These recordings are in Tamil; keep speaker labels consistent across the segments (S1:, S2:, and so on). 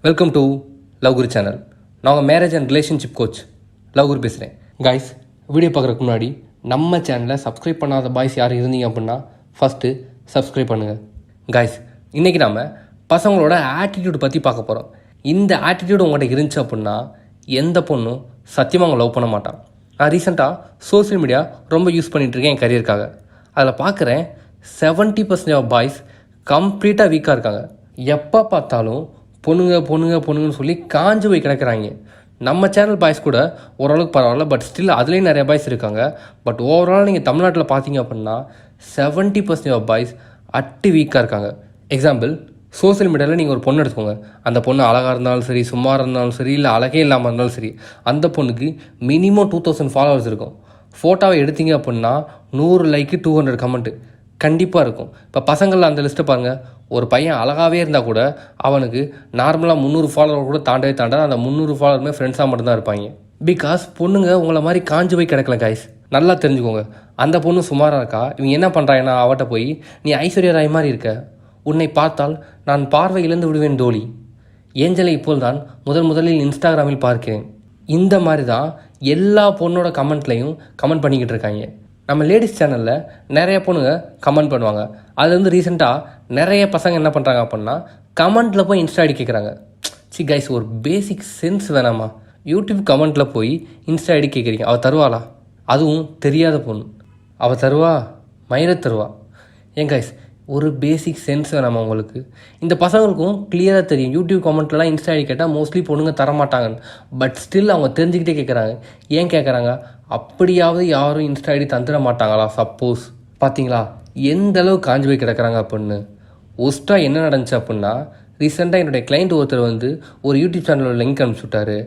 S1: Welcome to love guru channel. நான் உங்கள் marriage and relationship coach love guru பேசுகிறேன். கைஸ், வீடியோ பார்க்குறதுக்கு முன்னாடி நம்ம சேனலை சப்ஸ்கிரைப் பண்ணாத பாய்ஸ் யார் இருந்தீங்க அப்படின்னா ஃபஸ்ட்டு சப்ஸ்கிரைப் பண்ணுங்கள். கைஸ், இன்றைக்கி நாம் பசங்களோட ஆட்டிடியூட் பற்றி பார்க்க போகிறோம். இந்த ஆட்டிடியூட் உங்கள்கிட்ட இருந்துச்சு அப்படின்னா எந்த பொண்ணும் சத்தியமாக அவங்க லவ் பண்ண மாட்டான். நான் ரீசெண்டாக சோஷியல் மீடியா ரொம்ப யூஸ் பண்ணிகிட்ருக்கேன் என் கரியருக்காக. அதில் பார்க்குறேன் 70% ஆஃப் பாய்ஸ் கம்ப்ளீட்டாக வீக்காக இருக்காங்க. எப்போ பார்த்தாலும் பொண்ணுங்கன்னு சொல்லி காஞ்சு போய் கிடக்கிறாங்க. நம்ம சேனல் பாய்ஸ் கூட ஓரளவுக்கு பரவாயில்ல, பட் ஸ்டில் அதுலேயும் நிறைய பாய்ஸ் இருக்காங்க. பட் ஓவரால் நீங்கள் தமிழ்நாட்டில் பார்த்தீங்க அப்படின்னா 70% ஆஃப் பாய்ஸ் அட்டு வீக்காக இருக்காங்க. எக்ஸாம்பிள், சோஷியல் மீடியாவில் நீங்கள் ஒரு பொண்ணு எடுத்துக்கோங்க. அந்த பொண்ணு அழகாக இருந்தாலும் சரி, சும்மா இருந்தாலும் சரி, இல்லை அழகே இல்லாமல் இருந்தாலும் சரி, அந்த பொண்ணுக்கு மினிமம் 2000 ஃபாலோவர்ஸ் இருக்கும். ஃபோட்டோவை எடுத்தீங்க அப்படின்னா 100 லைக்கு 200 கமெண்ட்டு கண்டிப்பாக இருக்கும். இப்போ பசங்களில் அந்த லிஸ்ட்டை பாருங்கள். ஒரு பையன் அழகாகவே இருந்தால் கூட அவனுக்கு நார்மலாக 300 ஃபாலோவர் கூட தாண்டவே தாண்டாது. அந்த 300 ஃபாலோவருமே ஃப்ரெண்ட்ஸாக மட்டும்தான் இருப்பாங்க. பிகாஸ் பொண்ணுங்க உங்களை மாதிரி காஞ்சு போய் கிடக்கல கைஸ். நல்லா தெரிஞ்சுக்கோங்க. அந்த பொண்ணு சுமாராக இருக்கா, இவங்க என்ன பண்ணுறாங்கன்னா அவட்ட போய் நீ ஐஸ்வர்யா ராய் மாதிரி இருக்க, உன்னை பார்த்தால் நான் பார்வை இழந்து விடுவேன் தோழி, ஏஞ்சலை இப்போல் தான் முதலில் இன்ஸ்டாகிராமில் பார்க்கிறேன். இந்த மாதிரி தான் எல்லா பொண்ணோட கமெண்ட்லையும் கமெண்ட் பண்ணிக்கிட்டு இருக்காங்க. நம்ம லேடிஸ் சேனலில் நிறைய பொண்ணுங்க கமெண்ட் பண்ணுவாங்க. அது வந்து ரீசெண்டாக நிறைய பசங்க என்ன பண்ணுறாங்க அப்படின்னா கமெண்ட்டில் போய் இன்ஸ்டா ஐடி கேட்குறாங்க. சி கைஸ், ஒரு பேசிக் சென்ஸ் வேணாமா? யூடியூப் கமெண்ட்டில் போய் இன்ஸ்டா ஐடி கேட்குறீங்க, அவள் தருவாளா? அதுவும் தெரியாத பொண்ணு அவள் தருவா? மயிரை தருவா? ஏன் கைஸ், ஒரு பேசிக் சென்ஸ் வேணாமா உங்களுக்கு? இந்த பசங்களுக்கும் கிளியராக தெரியும் யூடியூப் கமெண்ட்லாம் இன்ஸ்டா ஐடி கேட்டால் மோஸ்ட்லி பொண்ணுங்க தரமாட்டாங்கன்னு. பட் ஸ்டில் அவங்க தெரிஞ்சுக்கிட்டே கேட்குறாங்க. ஏன் கேட்குறாங்க? அப்படியாவது யாரும் இன்ஸ்டா ஐடி தந்துட மாட்டாங்களா? சப்போஸ் பார்த்தீங்களா எந்த அளவு காஞ்சி போய் கிடக்கிறாங்க அப்படின்னு. ஒஸ்ட்டாக என்ன நடந்துச்சு அப்படின்னா, ரீசெண்டாக என்னுடைய கிளைண்ட் ஒருத்தர் வந்து ஒரு யூடியூப் சேனலோட லிங்க் அனுப்பிச்சு விட்டாரு.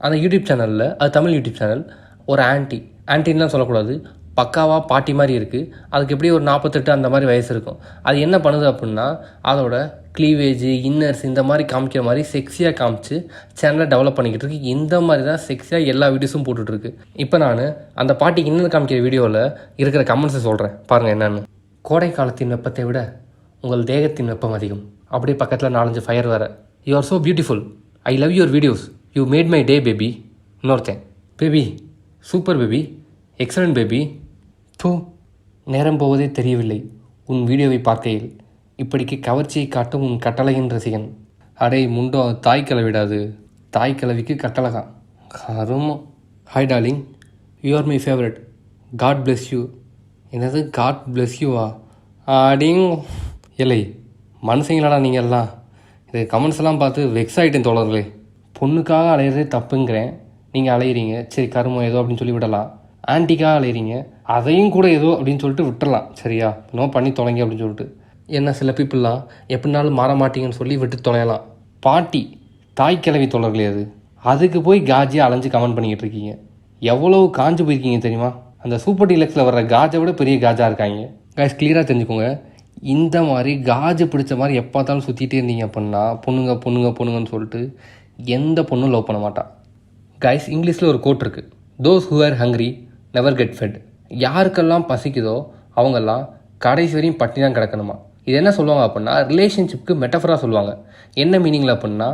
S1: அந்த யூடியூப் சேனலில், அது தமிழ் யூடியூப் சேனல், ஒரு ஆன்ட்டின்லாம் சொல்லக்கூடாது, பக்காவாக பாட்டி மாதிரி இருக்குது. அதுக்கு எப்படி ஒரு 48 அந்த மாதிரி வயசு இருக்கும். அது என்ன பண்ணுது அப்படின்னா அதோட க்ளீவேஜ், இன்னர்ஸ் இந்த மாதிரி காமிக்கிற மாதிரி செக்ஸியாக காமிச்சு சேனலை டெவலப் பண்ணிக்கிட்டு இருக்கு. இந்த மாதிரி தான் செக்ஸியாக எல்லா வீடியோஸும் போட்டுட்ருக்கு. இப்போ நான் அந்த பாட்டிக்கு இன்னும் காமிக்கிற வீடியோவில் இருக்கிற கமெண்ட்ஸை சொல்கிறேன், பாருங்கள் என்னென்னு. கோடை காலத்தின் வெப்பத்தை விட உங்கள் தேகத்தின் வெப்பம் அதிகம். அப்படியே பக்கத்தில் 4-5 ஃபயர் வேறு. You are so beautiful, I love your videos, you made my day baby. இன்னொருத்தன், baby super baby, excellent baby. போ, நேரம் போவதே தெரியவில்லை உன் வீடியோவை பார்க்கையில். இப்படிக்கு கவர்ச்சியை காட்டும் உன் கட்டளையின் ரசிகன். அடே முண்டோ, தாய் கிளவிடாது, தாய் கிளவிக்கு கட்டளகா கருமோ. Hi darling, you are my favourite, God bless you. என்னது காட் பிளெஸ் யூவா? அடிங் இல்லை, மனுஷங்களாடா நீங்கள் எல்லாம். இது கமெண்ட்ஸ் எல்லாம் பார்த்து வெக்ஸ் ஆகிட்டேன் தோழர்களே. பொண்ணுக்காக அலையிறதே தப்புங்கிறேன், நீங்கள் அலையிறீங்க, சரி கருமம் ஏதோ அப்படின்னு சொல்லி விடலாம். ஆன்ட்டிக்காக அலையிறீங்க, அதையும் கூட ஏதோ அப்படின்னு சொல்லிட்டு விட்டுடலாம், சரியா? இன்னும் பண்ணி தொலைங்க அப்படின்னு சொல்லிட்டு. என்ன சில பீப்புளெலாம் எப்படினாலும் மாற மாட்டீங்கன்னு சொல்லி விட்டு தொலையலாம். பாட்டி தாய் கிளவி தோழர்களே, அதுக்கு போய் காஜியாக அலைஞ்சு கமெண்ட் பண்ணிக்கிட்டு இருக்கீங்க. எவ்வளோ காஞ்சு போயிருக்கீங்க தெரியுமா? அந்த சூப்பர் டீலக்ஸில் வர்ற காஜை விட பெரிய காஜாக இருக்காங்க. கைஸ், கிளியராக தெரிஞ்சுக்கோங்க. இந்த மாதிரி காஜு பிடிச்ச மாதிரி எப்போ பார்த்தாலும் சுற்றிட்டே இருந்தீங்க அப்படின்னா பொண்ணுங்கன்னு சொல்லிட்டு எந்த பொண்ணும் லவ் பண்ண மாட்டான். கைஸ், இங்கிலீஷில் ஒரு கோட் இருக்குது, those who are hungry never get fed. யாருக்கெல்லாம் பசிக்குதோ அவங்கெல்லாம் கடைசி வரையும் பட்டி தான் கிடக்கணுமா. இது என்ன சொல்லுவாங்க அப்படின்னா ரிலேஷன்ஷிப்க்கு மெட்டஃபராக சொல்லுவாங்க. என்ன மீனிங்கில் அப்படின்னா,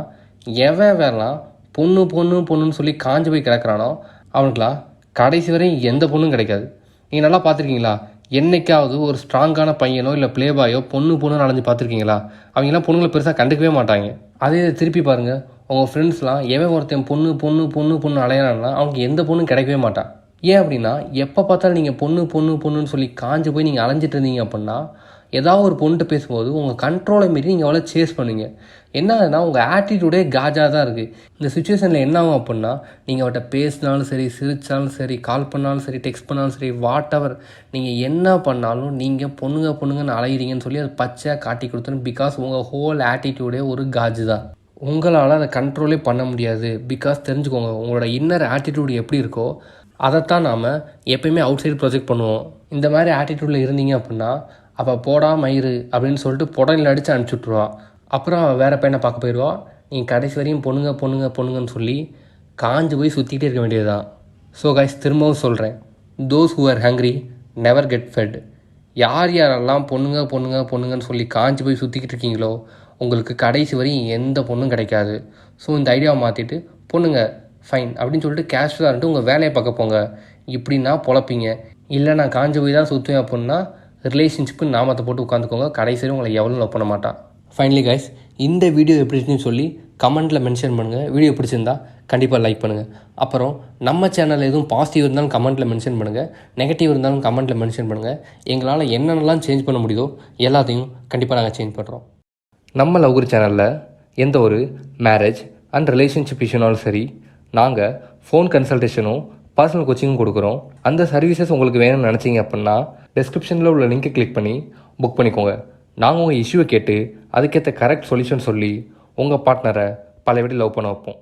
S1: எவன் வேறலாம் பொண்ணுன்னு சொல்லி காஞ்சு போய் கிடக்கிறானோ அவனுக்குலாம் கடைசி வரையும் எந்த பொண்ணும் கிடைக்காது. நீங்கள் நல்லா பார்த்துருக்கீங்களா? என்னைக்காவது ஒரு ஸ்ட்ராங்கான பையனோ இல்லை ப்ளேபாயோ பொண்ணுன்னு அலைஞ்சு பார்த்துருக்கீங்களா? அவங்கெல்லாம் பொண்ணுங்களை பெருசாக கண்டுக்கவே மாட்டாங்க. அதே திருப்பி பாருங்கள், உங்கள் ஃப்ரெண்ட்ஸ்லாம் எவன் ஒருத்தன் பொண்ணு அலையிறான்னா அவனுக்கு எந்த பொண்ணும் கிடைக்கவே மாட்டான். ஏன் அப்படின்னா, எப்போ பார்த்தாலும் நீங்கள் பொண்ணுன்னு சொல்லி காஞ்சு போய் நீங்கள் அலைஞ்சிட்டு இருந்தீங்க அப்படின்னா ஏதாவது ஒரு பொண்ணுட்டு பேசும்போது உங்கள் கண்ட்ரோலை மீறி நீங்கள் அவ்வளோ சேஸ் பண்ணுவீங்க. என்ன ஆகுதுன்னா உங்கள் ஆட்டிடியூடே காஜாக தான் இருக்குது. இந்த சுச்சுவேஷனில் என்ன ஆகும் அப்படின்னா, நீங்கள் அவட்ட பேசினாலும் சரி, சிரித்தாலும் சரி, கால் பண்ணாலும் சரி, டெக்ஸ்ட் பண்ணாலும் சரி, வாட் எவர் நீங்கள் என்ன பண்ணாலும் நீங்கள் பொண்ணுங்கன்னு அலையிறீங்கன்னு சொல்லி அதை பச்சையாக காட்டி கொடுத்துரும். பிகாஸ் உங்கள் ஹோல் ஆட்டிடியூடே ஒரு காஜு தான். உங்களால் அதை கண்ட்ரோலே பண்ண முடியாது. பிகாஸ் தெரிஞ்சுக்கோங்க, உங்களோட இன்னர் ஆட்டிடியூடு எப்படி இருக்கோ அதைத்தான் நாம் எப்பயுமே அவுட் சைடு ப்ரொஜெக்ட் பண்ணுவோம். இந்த மாதிரி ஆட்டிடியூடில் இருந்தீங்க அப்படின்னா அப்போ போடா மயிறு அப்படின்னு சொல்லிட்டு புடனில் அடித்து அனுப்பிச்சுட்ருவா. அப்புறம் வேறு பையனை பார்க்க போயிடுவா. நீங்கள் கடைசி வரையும் பொண்ணுங்கன்னு சொல்லி காஞ்சு போய் சுற்றிக்கிட்டே இருக்க வேண்டியது தான். ஸோ கைஸ், திரும்பவும் சொல்கிறேன், those who are hungry never get fed. யாரெல்லாம் பொண்ணுங்கன்னு சொல்லி காஞ்சு போய் சுற்றிக்கிட்டு இருக்கீங்களோ உங்களுக்கு கடைசி வரையும் எந்த பொண்ணும் கிடைக்காது. ஸோ இந்த ஐடியாவை மாற்றிட்டு பொண்ணுங்க ஃபைன் அப்படின்னு சொல்லிட்டு கேஷுவலாக இருந்துட்டு உங்கள் வேலையை பார்க்க போங்க. இப்படின்னா பொழப்பீங்க. இல்லை நான் காஞ்ச போய் தான் சுற்றுவேன் அப்படின்னா ரிலேஷன்ஷிப்பு நாமத்தை போட்டு உட்காந்துக்கோங்க. கடைசி வரை உங்களை எவ்வளோ லவ் பண்ண மாட்டான். ஃபைனலி கைஸ், இந்த வீடியோ எப்படி இருக்குன்னு சொல்லி கமெண்ட்டில் மென்ஷன் பண்ணுங்கள். வீடியோ பிடிச்சிருந்தா கண்டிப்பாக லைக் பண்ணுங்கள். அப்புறம் நம்ம சேனலில் எதுவும் பாசிட்டிவ் இருந்தாலும் கமெண்ட்டில் மென்ஷன் பண்ணுங்கள், நெகட்டிவ் இருந்தாலும் கமெண்ட்டில் மென்ஷன் பண்ணுங்கள். எங்களால் என்னென்னலாம் சேஞ்ச் பண்ண முடியுதோ எல்லாத்தையும் கண்டிப்பாக நாங்கள் சேஞ்ச் பண்ணுறோம். நம்ம லவ்குரு சேனலில் எந்த ஒரு மேரேஜ் அண்ட் ரிலேஷன்ஷிப் இஷ்யூனாலும் சரி, நாங்கள் ஃபோன் கன்சல்டேஷனும் பர்சனல் கோச்சிங்கும் கொடுக்குறோம். அந்த சர்வீசஸ் உங்களுக்கு வேணும்னு நினச்சிங்க அப்படின்னா டிஸ்கிரிப்ஷனில் உள்ள லிங்க்கை கிளிக் பண்ணி புக் பண்ணிக்கோங்க. நாங்கள் உங்கள் இஷ்யூவை கேட்டு அதுக்கேற்ற கரெக்ட் சொல்யூஷன் சொல்லி உங்கள் பார்ட்னரை பழையபடி லவ் பண்ண வைப்போம்.